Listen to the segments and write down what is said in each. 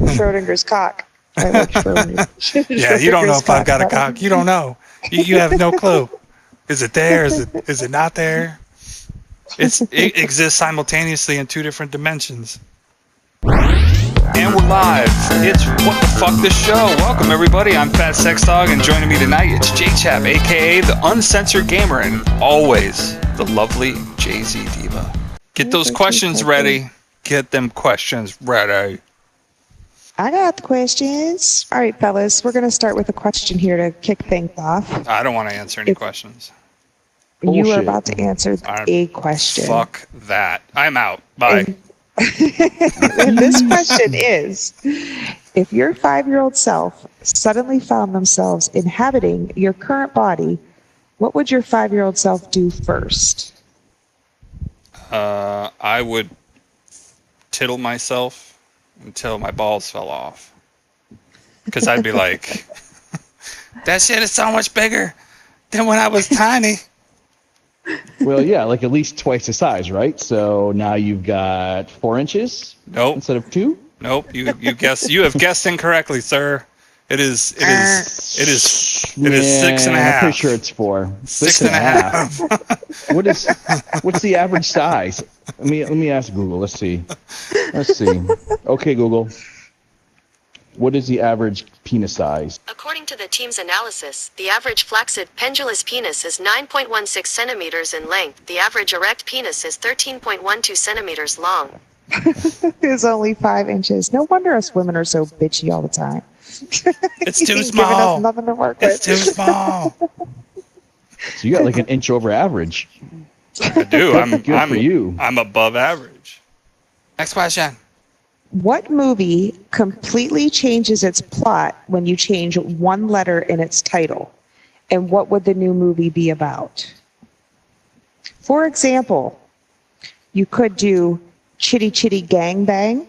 Schrodinger's cock. I like Schrodinger. Yeah, you don't know if I've got a cock. You don't know. You have no clue. Is it there? Is it not there? It exists simultaneously in two different dimensions. And we're live. It's What the Fuck This Show. Welcome everybody. I'm Fat Sex Dog, and joining me tonight it's J-Chap, aka the Uncensored Gamer, and always the lovely Jay-Z Diva. Get those questions ready. Get them questions ready. I got the questions. All right, fellas, we're going to start with a question here to kick things off. I don't want to answer any questions. You are about to answer a question. Fuck that. I'm out. Bye. And this question is, if your 5-year-old self suddenly found themselves inhabiting your current body, what would your 5-year-old self do first? I would tittle myself until my balls fell off. Because I'd be like, that shit is so much bigger than when I was tiny. Well, yeah, like at least twice the size, right? So now you've got 4 inches. Nope. Instead of 2. Nope. You have guessed incorrectly, sir. It is 6.5. I'm pretty sure it's 4. 6.5. What's the average size? Let me ask Google. Let's see. Okay, Google. What is the average penis size? According to the team's analysis, the average flaccid pendulous penis is 9.16 centimeters in length. The average erect penis is 13.12 centimeters long. It's only 5 inches. No wonder us women are so bitchy all the time. It's too small. Us nothing to work it's with. too small. So you got like an inch over average. I do. I'm Good for you. I'm above average. Next question. What movie completely changes its plot when you change one letter in its title? And what would the new movie be about? For example, you could do Chitty Chitty Gang Bang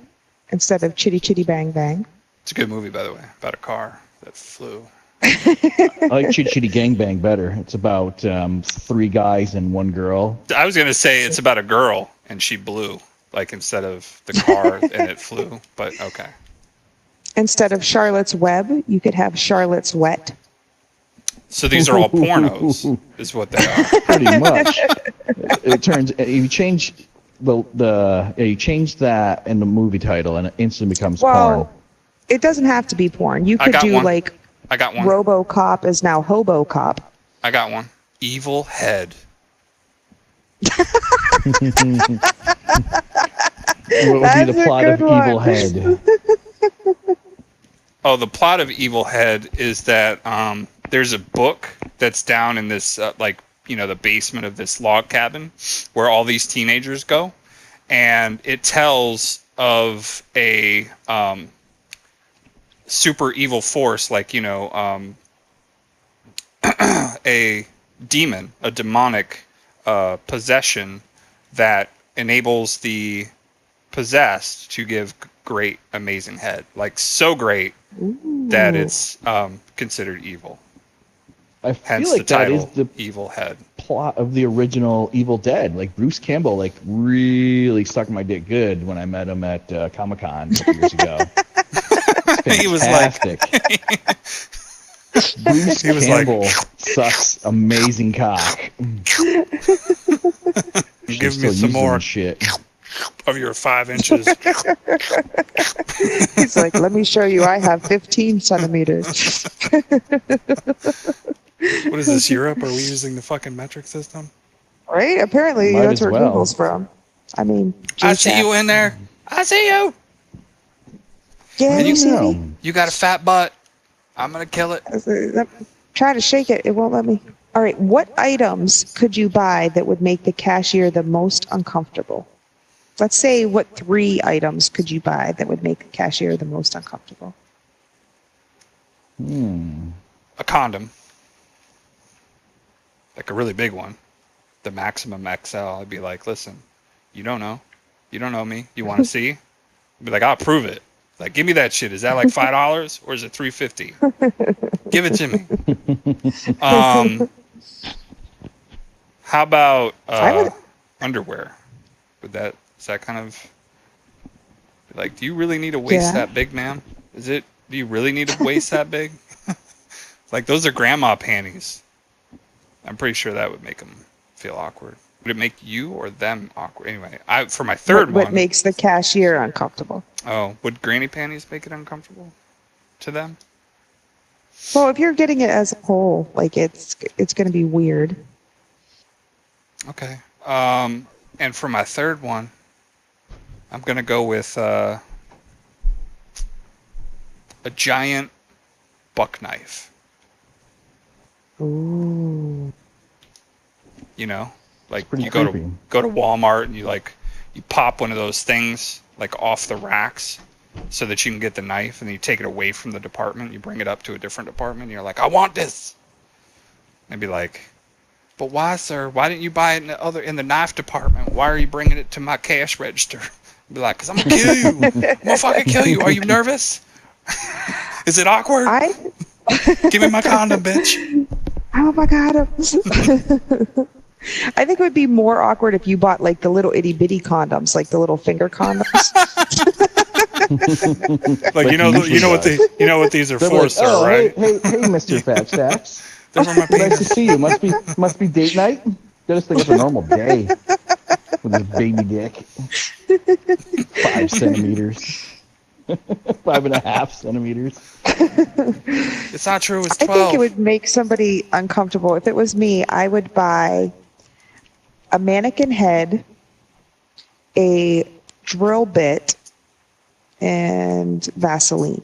instead of Chitty Chitty Bang Bang. It's a good movie, by the way, about a car that flew. I like Chitty Chitty Gang Bang better. It's about 3 guys and 1 girl. I was going to say it's about a girl and she blew, like instead of the car and it flew, but okay. Instead of Charlotte's Web, you could have Charlotte's Wet. So these are all pornos, is what they are. Pretty much. It turns you change you change that in the movie title and it instantly becomes porn. It doesn't have to be porn. You could do one. like I got one. RoboCop is now Hobo Cop. I got one. Evil Head. What would be the plot of Evil Head? Oh, the plot of Evil Head is that there's a book that's down in this, the basement of this log cabin where all these teenagers go. And it tells of a super evil force, a demon, a demonic possession that enables the possessed to give great, amazing head. Like, so great that it's considered evil. I feel Hence like the title, that is the Evil Head. plot of the original Evil Dead. Like, Bruce Campbell, really sucked my dick good when I met him at Comic-Con a couple years ago. He was like... Bruce Campbell sucks amazing cock. Give me some more shit of your 5 inches. He's like, let me show you I have 15 centimeters. What is this, Europe? Are we using the fucking metric system? Right? Apparently that's where Google's from. I mean, I see you in there. I see you. Yeah, you see me. You got a fat butt. I'm going to kill it. Try to shake it. It won't let me. All right. What items could you buy that would make the cashier the most uncomfortable? Let's say, what 3 items could you buy that would make the cashier the most uncomfortable? A condom. Like a really big one. The maximum XL. I'd be like, listen, you don't know. You don't know me. You want to see? I'd be like, I'll prove it. Like, give me that shit. Is that like $5 or is it $3.50? Give it to me. How about underwear? Is that kind of Like, do you really need a waist Yeah. that big, ma'am? Do you really need a waist that big? Like, those are grandma panties. I'm pretty sure that would make them feel awkward. Would it make you or them awkward? Anyway, for my third What one. makes the cashier uncomfortable? Oh, would granny panties make it uncomfortable to them? Well, if you're getting it as a whole, like it's going to be weird. Okay. And for my third one, I'm gonna go with a giant buck knife. Ooh. You know, like pretty you go creepy. to Walmart and you pop one of those things like off the racks so that you can get the knife, and then you take it away from the department. You bring it up to a different department. And you're like, I want this. And be like, but why, sir? Why didn't you buy it in the knife department? Why are you bringing it to my cash register? Be like, because I'm going to kill you. I'm going to fucking kill you. Are you nervous? Is it awkward? Give me my condom, bitch. Oh my God. I think it would be more awkward if you bought like the little itty bitty condoms, like the little finger condoms. Like, you know what these are for, sir, oh, right? Hey, Mr. Fat Stacks. They're for my Nice to penis. see you. Must be date night. Just think it's a normal day with this baby dick. 5 centimeters. 5.5 centimeters. It's not true. It's I 12. think it would make somebody uncomfortable. If it was me, I would buy a mannequin head, a drill bit, and Vaseline.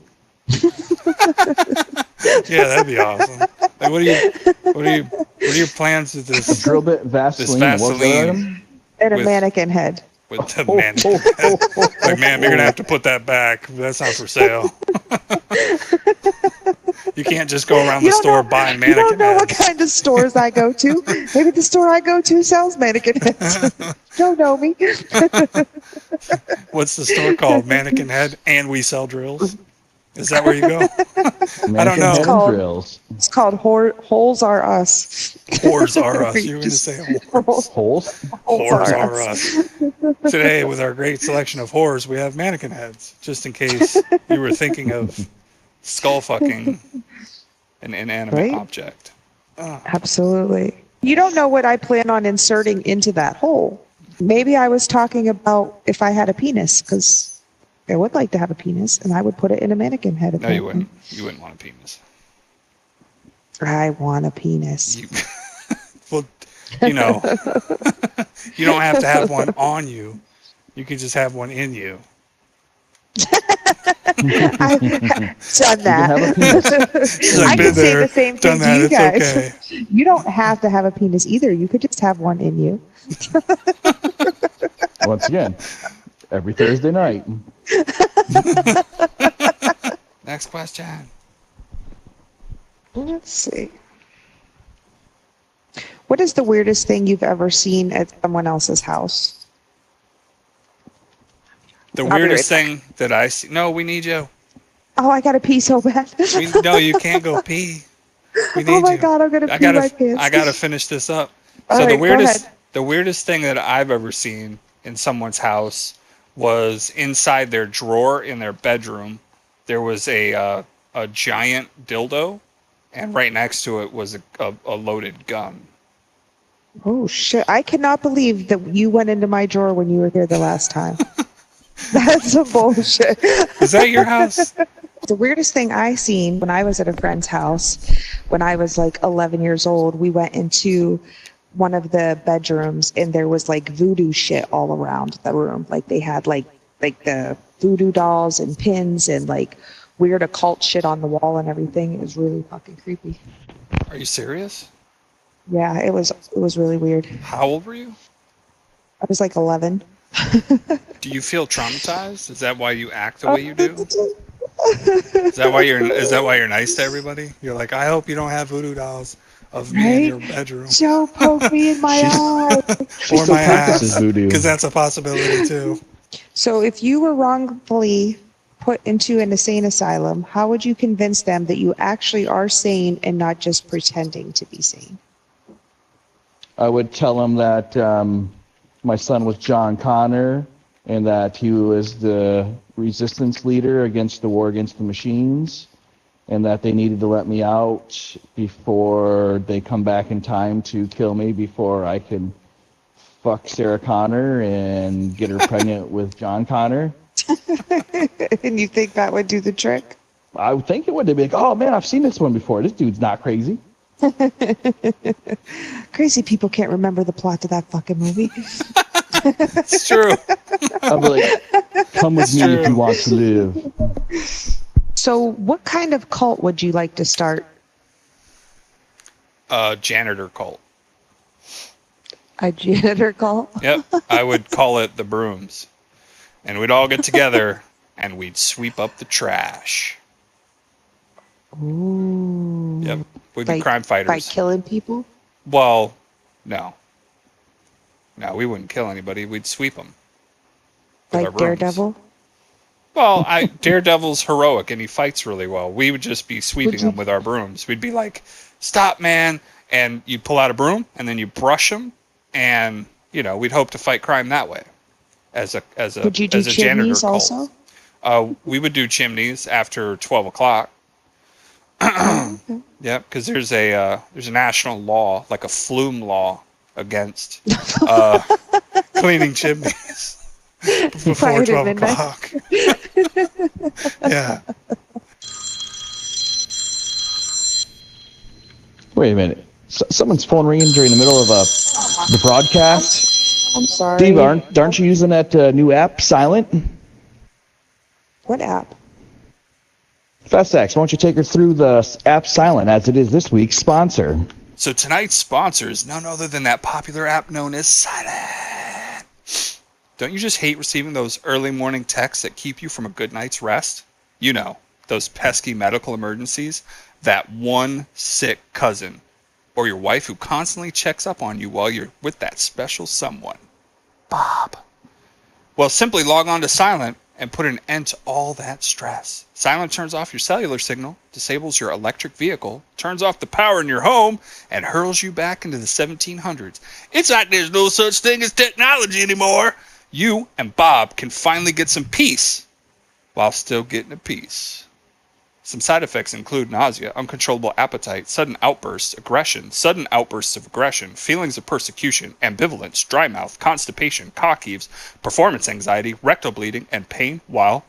Yeah, that'd be awesome. Like, what are your plans with this? Drill bit, Vaseline. This What's the other Vaseline. item? And a With- mannequin head. With the mannequin. Like, ma'am, you're gonna have to put that back. That's not for sale. You can't just go around the store buying You don't mannequin know what heads. kind of stores I go to. Maybe the store I go to sells mannequin heads. Don't know me. What's the store called? Mannequin Head, and we sell drills. Is that where you go? I don't know. Mannequin head called- and drills. It's called Holes Are Us. Whores are us. You were going to say whores. Holes? Whores are us. Today, with our great selection of whores, we have mannequin heads, just in case you were thinking of skull fucking an inanimate Right? object. Absolutely. You don't know what I plan on inserting into that hole. Maybe I was talking about if I had a penis, because I would like to have a penis, and I would put it in a mannequin head. No, you wouldn't. You wouldn't want a penis. I want a penis. Well, you know, you don't have to have one on you. You can just have one in you. I've done that. have a penis. She's like, I been can say there, the same done thing to you that, guys. it's okay. You don't have to have a penis either. You could just have one in you. Once again, every Thursday night. Next question. Let's see. What is the weirdest thing you've ever seen at someone else's house? The I'll be weirdest right thing that I see. No, we need you. Oh, I gotta pee so bad. No, you can't go pee. We need Oh my you. God, I'm gonna pee my pants. I gotta finish this up. All So right, go ahead. the weirdest thing that I've ever seen in someone's house was inside their drawer in their bedroom. There was a giant dildo, and right next to it was a loaded gun. Oh shit! I cannot believe that you went into my drawer when you were here the last time. That's some bullshit. Is that your house? The weirdest thing I seen when I was at a friend's house, when I was like 11 years old, we went into one of the bedrooms and there was like voodoo shit all around the room. Like they had like the voodoo dolls and pins and like weird occult shit on the wall and everything. It was really fucking creepy. Are you serious? Yeah, it was really weird. How old were you? I was like 11. Do you feel traumatized? Is that why you act the way you do? Is that why you're nice to everybody? You're like, I hope you don't have voodoo dolls of me in your bedroom Joe poked me in my eye. She or still my practices ass, voodoo. because that's a possibility too. So if you were wrongfully put into an insane asylum, how would you convince them that you actually are sane and not just pretending to be sane? I would tell him that my son was John Connor and that he was the resistance leader against the war against the machines, and that they needed to let me out before they come back in time to kill me before I could fuck Sarah Connor and get her pregnant with John Connor. And you think that would do the trick? I would think it would. They'd be like, oh man, I've seen this one before. This dude's not crazy. Crazy people can't remember the plot to that fucking movie. It's true. I'll be like, come with me if you want to live. So what kind of cult would you like to start? Janitor cult. A janitor cult? Yep. I would call it the Brooms. And we'd all get together and we'd sweep up the trash. Ooh. Yep. We'd be crime fighters. By killing people? Well, no. No, we wouldn't kill anybody. We'd sweep them. Like Daredevil? Well, Daredevil's heroic and he fights really well. We would just be sweeping them with our brooms. We'd be like, stop, man. And you pull out a broom and then you brush them. And, you know, we'd hope to fight crime that way. As a would you do as a janitor chimneys cult. also? We would do chimneys after 12 o'clock. Yeah, because there's a national law, like a flume law, against cleaning chimneys before 12 o'clock. Yeah. Wait a minute. Someone's phone ringing during the middle of the broadcast. I'm sorry. Steve, aren't you using that new app, Silent? What app? FastX, why don't you take her through the app Silent, as it is this week's sponsor? So tonight's sponsor is none other than that popular app known as Silent. Don't you just hate receiving those early morning texts that keep you from a good night's rest? You know, those pesky medical emergencies, that one sick cousin, or your wife who constantly checks up on you while you're with that special someone. Bob. Well, simply log on to Silent and put an end to all that stress. Silent turns off your cellular signal, disables your electric vehicle, turns off the power in your home, and hurls you back into the 1700s. It's like there's no such thing as technology anymore. You and Bob can finally get some peace while still getting a piece. Some side effects include nausea, uncontrollable appetite, sudden outbursts of aggression, feelings of persecution, ambivalence, dry mouth, constipation, cock heaves, performance anxiety, rectal bleeding, and pain while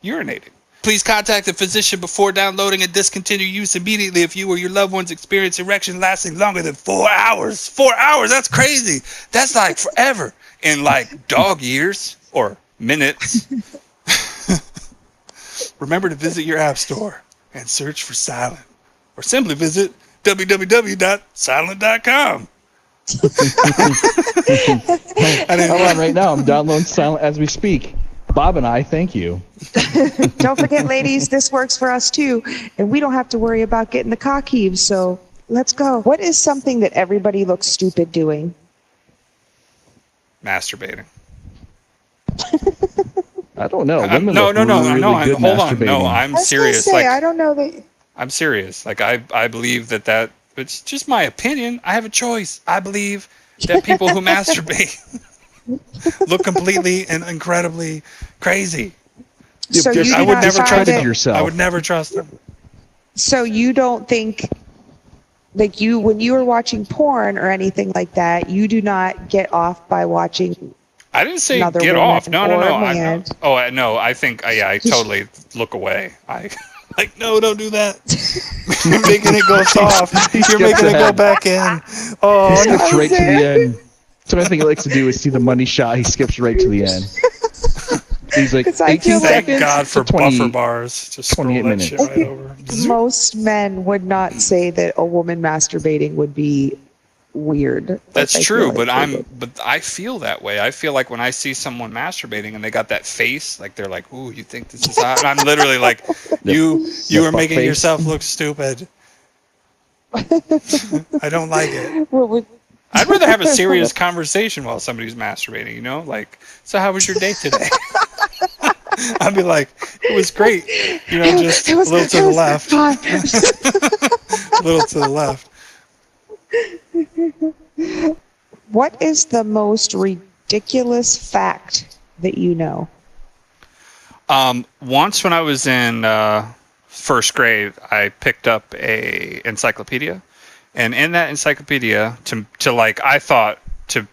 urinating. Please contact a physician before downloading and discontinue use immediately if you or your loved ones experience erection lasting longer than 4 hours. 4 hours? That's crazy. That's like forever. In like dog years or minutes. Remember to visit your app store and search for Silent, or simply visit www.silent.com. Hold on right now. I'm downloading Silent as we speak. Bob and I thank you. Don't forget, ladies, this works for us too, and we don't have to worry about getting the cock heaves, so let's go. What is something that everybody looks stupid doing? Masturbating. I don't know. Women No. look really good Hold on. masturbating. No, I'm I was serious. gonna say, Like, I don't know that. I'm serious. Like, I believe that it's just my opinion. I have a choice. I believe that people who masturbate look completely and incredibly crazy. So you I do would not never find trust it- them. yourself. I would never trust them. So you don't think, like when you are watching porn or anything like that, you do not get off by watching. I didn't say Another get woman off. No. or a man. No. I think, I totally look away. Like, no, don't do that. You're making it go soft. You're making it go back in. He Oh, no. skips right to the end. So I think he likes to do is see the money shot. He skips right to the end. He's like, 'Cause I 18 feel like- Thank seconds God for to 20 buffer bars. Just scroll 28 that minutes. shit right over. Most men would not say that a woman masturbating would be weird. That's I feel true, like but they would. but I feel that way. I feel like when I see someone masturbating and they got that face, like they're like, "Ooh, you think this is hot?" And I'm literally like, "You are fuck making face. yourself look stupid." I don't like it. What would- I'd rather have a serious conversation while somebody's masturbating. You know, like, "So how was your day today?" I'd be like, "It was great." You know, just a little to the left, fine. a little to the left. What is the most ridiculous fact that you know? Once when I was in first grade, I picked up a encyclopedia, and in that encyclopedia, to like, I thought to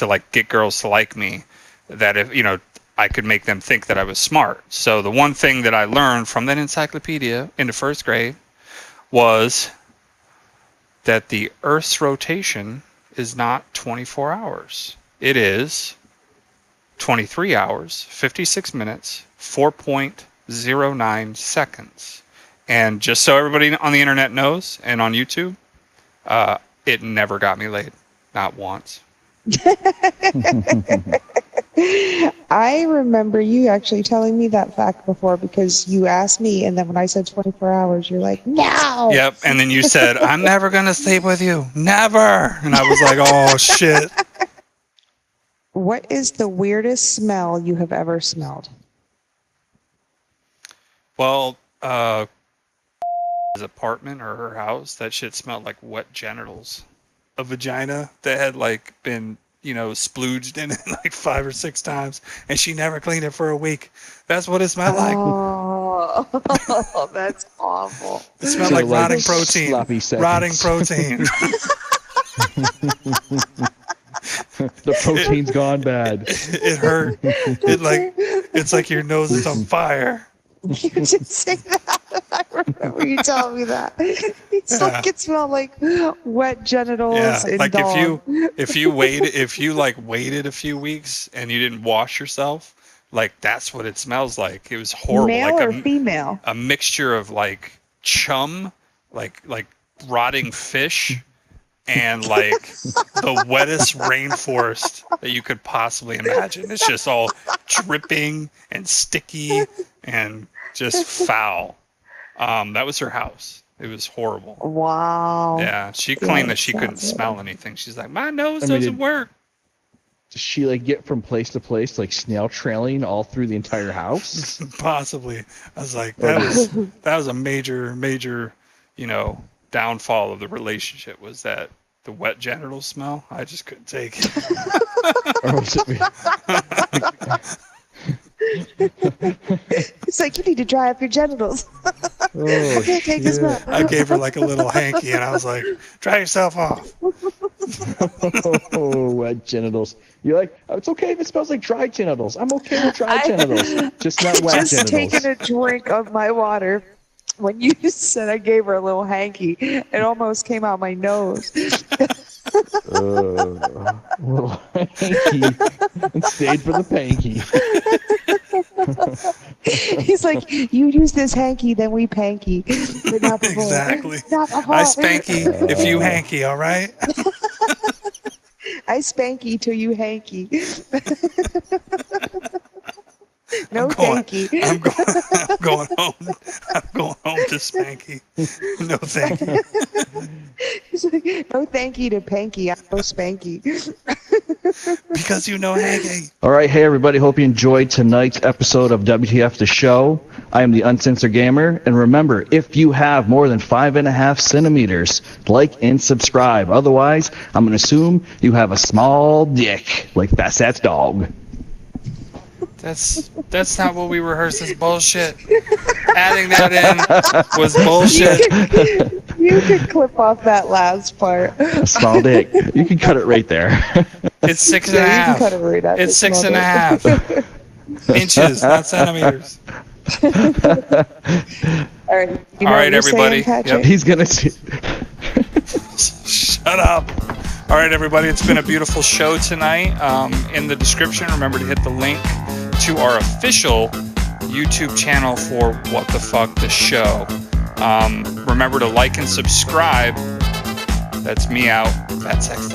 like get girls to like me, that if I could make them think that I was smart. So the one thing that I learned from that encyclopedia into first grade was that the Earth's rotation is not 24 hours. It is 23 hours, 56 minutes, 4.09 seconds. And just so everybody on the internet knows, and on YouTube, it never got me laid. Not once. I remember you actually telling me that fact before, because you asked me, and then when I said 24 hours, you're like, no! Yep, and then you said, I'm never going to sleep with you. Never! And I was like, oh, shit. What is the weirdest smell you have ever smelled? Well, his apartment or her house, that shit smelled like wet genitals. A vagina that had like been, splooged in it like 5 or 6 times, and she never cleaned it for a week. That's what it smelled like. Oh, that's awful. It smelled like rotting protein. Sloppy seconds. Rotting protein. The protein's gone bad. It hurt. It's like your nose is on fire. You did say that. I remember you telling me that. It's like it smelled like wet genitals. Yeah, and like dog. if you waited a few weeks and you didn't wash yourself, like that's what it smells like. It was horrible. Male like or female? A mixture of like chum, like rotting fish, and like the wettest rainforest that you could possibly imagine. It's just all dripping and sticky and just foul. That was her house. It was horrible. Wow. Yeah, she claimed that she couldn't smell anything. She's like, my nose doesn't work. Does she like get from place to place, like snail trailing all through the entire house? Possibly. I was like, that was a major, downfall of the relationship, was that the wet genital smell. I just couldn't take it. Or was it It's like, you need to dry up your genitals. Oh, I can't take this smell. I gave her like a little hanky, and I was like, dry yourself off. Oh, wet genitals. You're like, oh, it's okay if it smells like dry genitals. I'm okay with dry genitals, just not wet Just genitals. taking a drink of my water. When you said I gave her a little hanky, it almost came out my nose. Little hanky, and stayed for the panky. He's like, you use this hanky, then we panky. But not before. Exactly. Not before. I spanky if you hanky, all right? I spanky till you hanky. No thanky. I'm going home. I'm going home to spanky. No thank you. He's like, no thanky to panky. I know spanky. Because you know hanky. All right, hey everybody, hope you enjoyed tonight's episode of WTF the Show. I am the Uncensored Gamer, and remember, if you have more than 5.5 centimeters, like and subscribe. Otherwise, I'm going to assume you have a small dick, like Fat Sat's dog. That's not what we rehearsed as bullshit. Adding that in was bullshit. You could clip off that last part. A small dick. You can cut it right there. It's 6.5. Yeah, you can cut it right out. It's 6.5 inches, not centimeters. All right. You know All right, what you're everybody. saying, Patrick? He's going to see. Shut up. All right, everybody. It's been a beautiful show tonight. In the description, remember to hit the link to our official YouTube channel for What the Fuck the Show. Remember to like and subscribe. That's me out. That's X.